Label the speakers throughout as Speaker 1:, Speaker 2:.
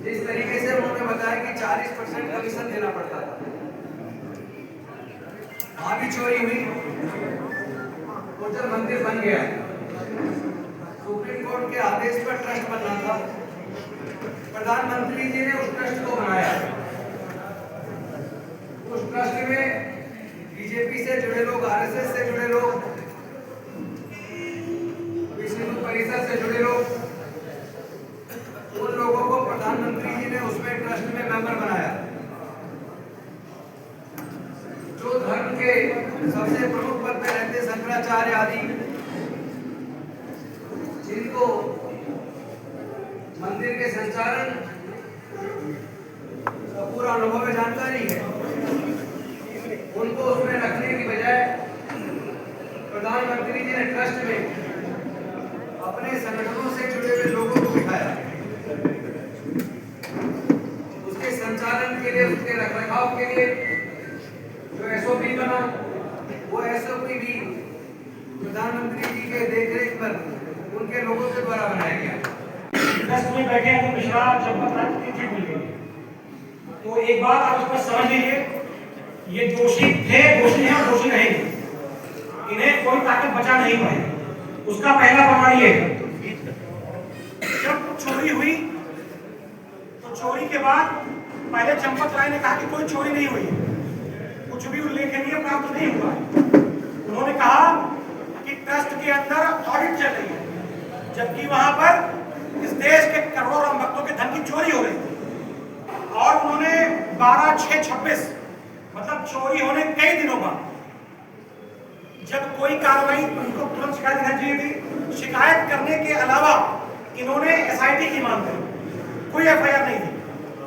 Speaker 1: जिस तरीके से उन्होंने बताया कि 40% कमीशन देना पड़ता था, वहां भी चोरी हुई। और जब मंदिर बन गया, सुप्रीम कोर्ट के आदेश पर ट्रस्ट बनना था, प्रधानमंत्री जी ने उस ट्रस्ट को बनाया। उस ट्रस्ट में बीजेपी से जुड़े लोग, आरएसएस से जुड़े लोग, विश्व हिंदू परिषद से जुड़े लोग, उन लोगों को प्रधानमंत्री जी ने उसमें ट्रस्ट में मेंबर बनाया। जो धर्म के सबसे प्रमुख पद पे रहते शंकराचार्य आदि, जिनको मंदिर के संचालन का पूरा अनुभव में जानकारी है, उनको उसमें रखने की बजाय प्रधानमंत्री जी ने ट्रस्ट में अपने संगठनों से जुड़े हुए लोगों को बिठाया। उसके संचालन के लिए, उसके रखरखाव के लिए जो एसओपी बना, वो एसओपी भी प्रधानमंत्री जी के देखरेख पर उनके लोगों के द्वारा बनाया गया।
Speaker 2: ट्रस्ट में बैठे हैं तो मिश्रा जब की चिट मिल गई, तो एक बात आप इसको समझ लीजिए, ये दोषी थे, दोषी हैं और दोषी रहेंगे। इन्हें कोई ताकत बचा नहीं पाएगी। उसका पहला प्रमाण ये है, जब चोरी हुई तो चोरी के बाद पहले चंपत राय ने कहा कि कोई चोरी नहीं हुई, कुछ भी उल्लेखनीय प्राप्त नहीं हुआ। उन्होंने कहा कि ट्रस्ट के अंदर ऑडिट चल रही है, जबकि वहां पर इस देश के करोड़ों राम भक्तों के धन की चोरी हो रही थी। और उन्होंने 12/6/26 मतलब चोरी होने कई दिनों बाद जब कोई कार्रवाई, उनको तुरंत शिकायत देनी चाहिए थी। शिकायत करने के अलावा इन्होंने एसआईटी की मांग करी, कोई एफआईआर नहीं थी।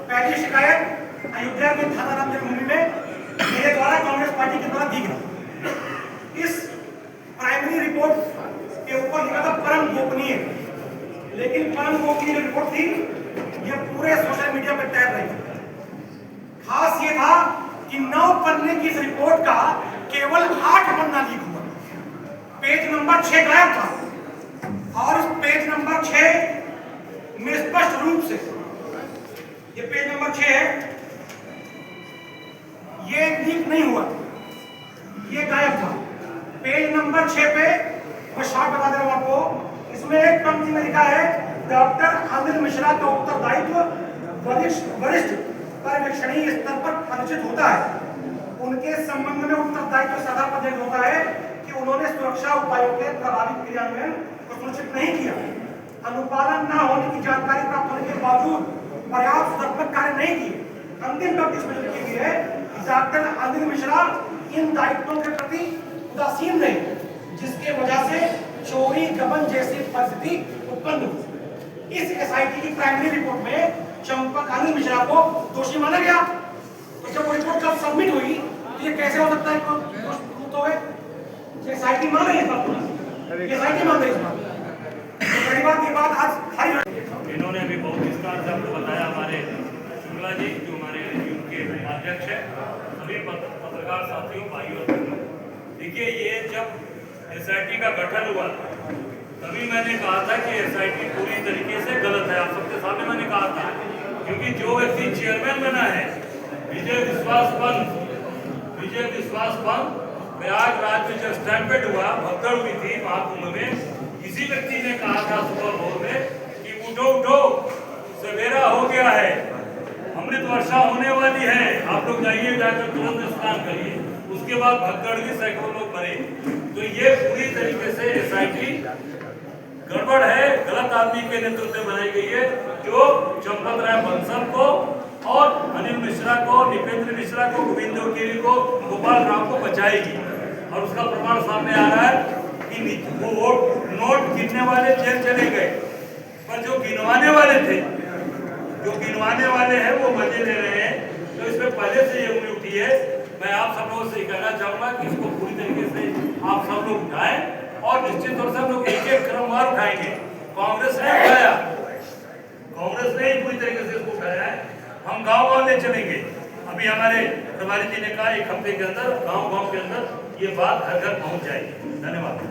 Speaker 2: पहली शिकायत अयोध्या के थाना राम जन्मभूमि में मेरे द्वारा कांग्रेस पार्टी के द्वारा दी गई। इस प्राइमरी रिपोर्ट के ऊपर लिखा था परम गोपनीय, लेकिन परम गोपनीय रिपोर्ट थी, यह पूरे सोशल मीडिया पर तैर रही थी। खास ये था कि 9 पन्ने की इस रिपोर्ट का केवल 8 पन्ना लीक हुआ, पेज नंबर 6 गायब था। और इस पेज नंबर 6 में स्पष्ट रूप से, ये पेज नंबर 6 है, ये लीक नहीं हुआ, ये गायब था। पेज नंबर 6 पे मैं शॉर्ट बता दे रहा हूं आपको, इसमें एक पंक्ति में लिखा है, डॉक्टर अनिल मिश्रा का उत्तरदायित्व वरिष्ठ पर्यवेक्षणीय स्तर पर परिचित होता है। उनके संबंध में उत्तरदायित्व साधा पद होता है कि उन्होंने सुरक्षा उपायों के प्रभावी क्रियान्वयन को सुनिश्चित नहीं किया, अनुपालन न होने की जानकारी प्राप्त होने के बावजूद पर्याप्त सुधारात्मक कार्य नहीं किए। अंतिम पंक्ति इसमें लिखी गई है, डॉक्टर अनिल मिश्रा इन दायित्वों के प्रति उदासीन रहे, जिसके वजह से चोरी गबन जैसी परिस्थिति उत्पन्न हुई। इस एसआईटी की प्राइमरी रिपोर्ट में चंपक अनिल मिश्रा को दोषी माना गया। तो जब वो रिपोर्ट कब सबमिट हुई, तो ये कैसे हो सकता है कि दोषी हो गए? एसआईटी मान रही है इस बात को, एसआईटी मान रही है इस बात। पहली बात, ये बात आज खाली
Speaker 3: इन्होंने अभी बहुत विस्तार से आपको बताया, हमारे शुक्ला जी जो हमारे यूथ के अध्यक्ष है, सभी पत्रकार साथियों, भाइयों और बहनों, देखिए ये जब एसआईटी का गठन हुआ तभी मैंने कहा था कि एसआईटी पूरी तरीके से गलत है। आप सबके सामने मैंने कहा था, क्योंकि जो व्यक्ति चेयरमैन बना है विजय विश्वास पंत, प्रयागराज में जब स्टैम्पेड हुआ, भगदड़ हुई थी महाकुंभ में, इसी व्यक्ति ने कहा था सुबह भोर में कि उठो उठो, सवेरा हो गया है, अमृत वर्षा होने वाली है, आप लोग जाइए, जाकर तुरंत स्नान करिए। उसके बाद भगदड़ की सैकड़ों लोग मरे। तो ये पूरी तरीके से एसआईटी गड़बड़ है, गलत आदमी के नेतृत्व में बनाई गई है, जो चंपत राय बंसल को और अनिल मिश्रा को, निपेंद्र मिश्रा को, गोविंद गिरी को, गोपाल राव को बचाएगी। और उसका प्रमाण सामने आ रहा है कि वो वोट नोट गिनने वाले जेल चले गए, पर जो गिनवाने वाले थे, जो गिनवाने वाले हैं वो मजे ले रहे हैं। तो इसमें पहले से ये उंगली उठी है। मैं आप सब लोगों से कहना चाहूंगा कि इसको पूरी तरीके से आप सब लोग उठाएं और निश्चित तौर से हम लोग एक एक क्रमवार उठाएंगे। कांग्रेस ने उठाया, कांग्रेस ने ही पूरी तरीके से इसको उठाया है। हम गांव-गांव ले चलेंगे। अभी हमारे प्रभारी जी ने कहा 1 हफ्ते के अंदर गांव-गांव के अंदर ये बात घर घर पहुंच जाएगी। धन्यवाद।